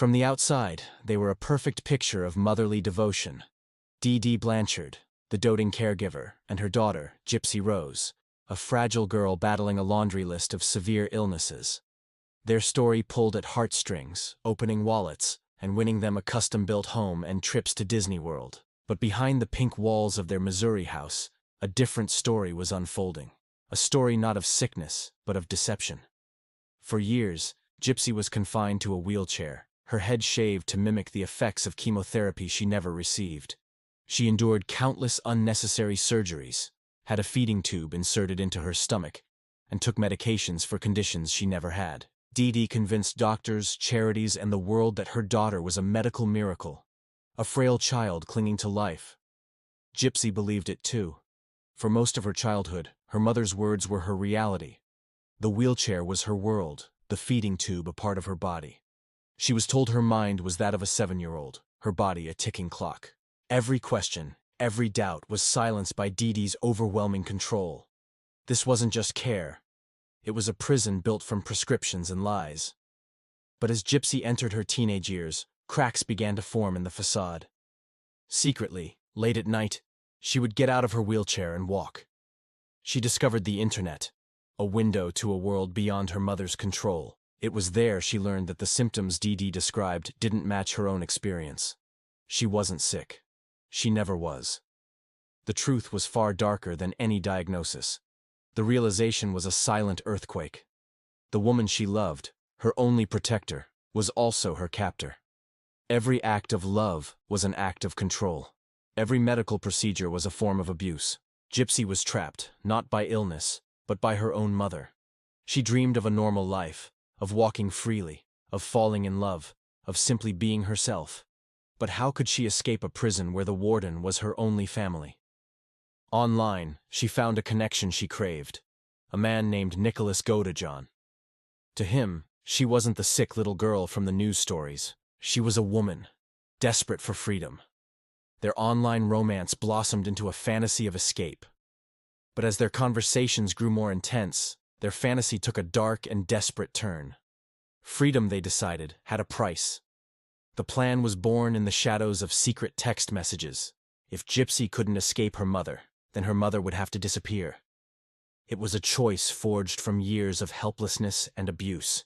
From the outside, they were a perfect picture of motherly devotion. Dee Blanchard, the doting caregiver, and her daughter, Gypsy Rose, a fragile girl battling a laundry list of severe illnesses. Their story pulled at heartstrings, opening wallets, and winning them a custom-built home and trips to Disney World. But behind the pink walls of their Missouri house, a different story was unfolding. A story not of sickness, but of deception. For years, Gypsy was confined to a wheelchair, her head shaved to mimic the effects of chemotherapy she never received. She endured countless unnecessary surgeries, had a feeding tube inserted into her stomach, and took medications for conditions she never had. Dee convinced doctors, charities, and the world that her daughter was a medical miracle, a frail child clinging to life. Gypsy believed it too. For most of her childhood, her mother's words were her reality. The wheelchair was her world, the feeding tube a part of her body. She was told her mind was that of a 7-year-old, her body a ticking clock. Every question, every doubt was silenced by Dee's overwhelming control. This wasn't just care. It was a prison built from prescriptions and lies. But as Gypsy entered her teenage years, cracks began to form in the facade. Secretly, late at night, she would get out of her wheelchair and walk. She discovered the internet, a window to a world beyond her mother's control. It was there she learned that the symptoms Dee described didn't match her own experience. She wasn't sick. She never was. The truth was far darker than any diagnosis. The realization was a silent earthquake. The woman she loved, her only protector, was also her captor. Every act of love was an act of control. Every medical procedure was a form of abuse. Gypsy was trapped, not by illness, but by her own mother. She dreamed of a normal life, of walking freely, of falling in love, of simply being herself. But how could she escape a prison where the warden was her only family? Online, she found a connection she craved, a man named Nicholas Godejohn. To him, she wasn't the sick little girl from the news stories. She was a woman, desperate for freedom. Their online romance blossomed into a fantasy of escape. But as their conversations grew more intense, their fantasy took a dark and desperate turn. Freedom, they decided, had a price. The plan was born in the shadows of secret text messages. If Gypsy couldn't escape her mother, then her mother would have to disappear. It was a choice forged from years of helplessness and abuse.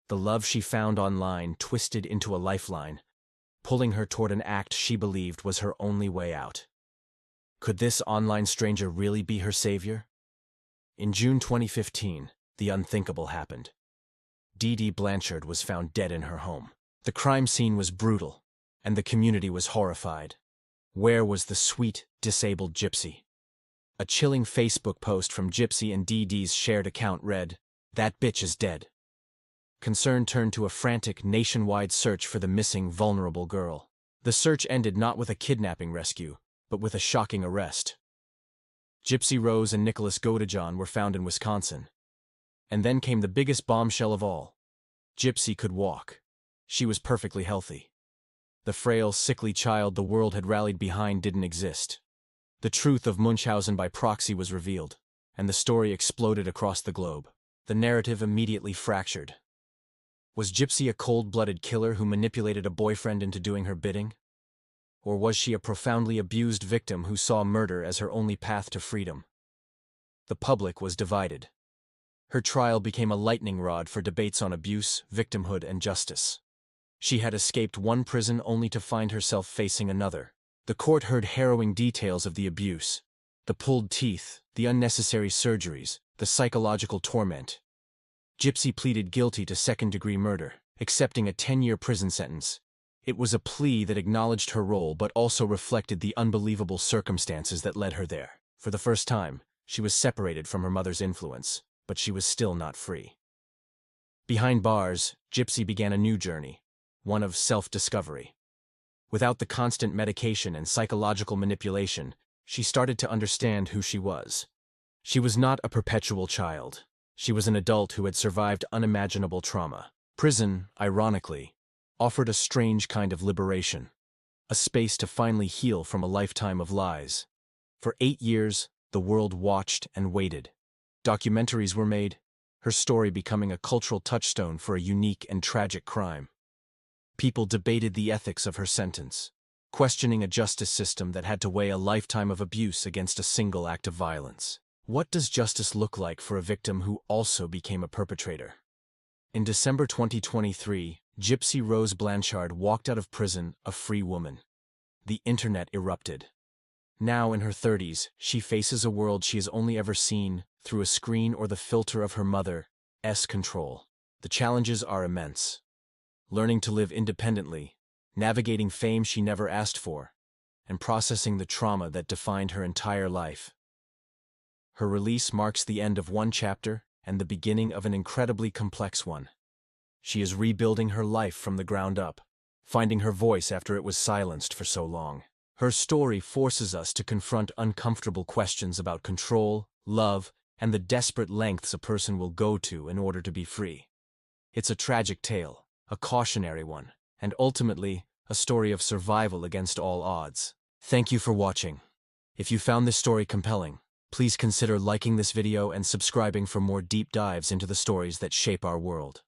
The love she found online twisted into a lifeline, pulling her toward an act she believed was her only way out. Could this online stranger really be her savior? In June 2015, the unthinkable happened. Dee Blanchard was found dead in her home. The crime scene was brutal, and the community was horrified. Where was the sweet, disabled Gypsy? A chilling Facebook post from Gypsy and Dee's shared account read, "That bitch is dead." Concern turned to a frantic, nationwide search for the missing, vulnerable girl. The search ended not with a kidnapping rescue, but with a shocking arrest. Gypsy Rose and Nicholas Godejohn were found in Wisconsin. And then came the biggest bombshell of all. Gypsy could walk. She was perfectly healthy. The frail, sickly child the world had rallied behind didn't exist. The truth of Munchausen by proxy was revealed, and the story exploded across the globe. The narrative immediately fractured. Was Gypsy a cold-blooded killer who manipulated a boyfriend into doing her bidding? Or was she a profoundly abused victim who saw murder as her only path to freedom? The public was divided. Her trial became a lightning rod for debates on abuse, victimhood, and justice. She had escaped one prison only to find herself facing another. The court heard harrowing details of the abuse, the pulled teeth, the unnecessary surgeries, the psychological torment. Gypsy pleaded guilty to second-degree murder, accepting a 10-year prison sentence. It was a plea that acknowledged her role but also reflected the unbelievable circumstances that led her there. For the first time, she was separated from her mother's influence, but she was still not free. Behind bars, Gypsy began a new journey, one of self-discovery. Without the constant medication and psychological manipulation, she started to understand who she was. She was not a perpetual child. She was an adult who had survived unimaginable trauma. Prison, ironically, offered a strange kind of liberation, a space to finally heal from a lifetime of lies. For 8 years, the world watched and waited. Documentaries were made, her story becoming a cultural touchstone for a unique and tragic crime. People debated the ethics of her sentence, questioning a justice system that had to weigh a lifetime of abuse against a single act of violence. What does justice look like for a victim who also became a perpetrator? In December 2023, Gypsy Rose Blanchard walked out of prison a free woman. The internet erupted. Now in her 30s, she faces a world she has only ever seen through a screen or the filter of her mother's control. The challenges are immense. Learning to live independently, navigating fame she never asked for, and processing the trauma that defined her entire life. Her release marks the end of one chapter and the beginning of an incredibly complex one. She is rebuilding her life from the ground up, finding her voice after it was silenced for so long. Her story forces us to confront uncomfortable questions about control, love, and the desperate lengths a person will go to in order to be free. It's a tragic tale, a cautionary one, and ultimately, a story of survival against all odds. Thank you for watching. If you found this story compelling, please consider liking this video and subscribing for more deep dives into the stories that shape our world.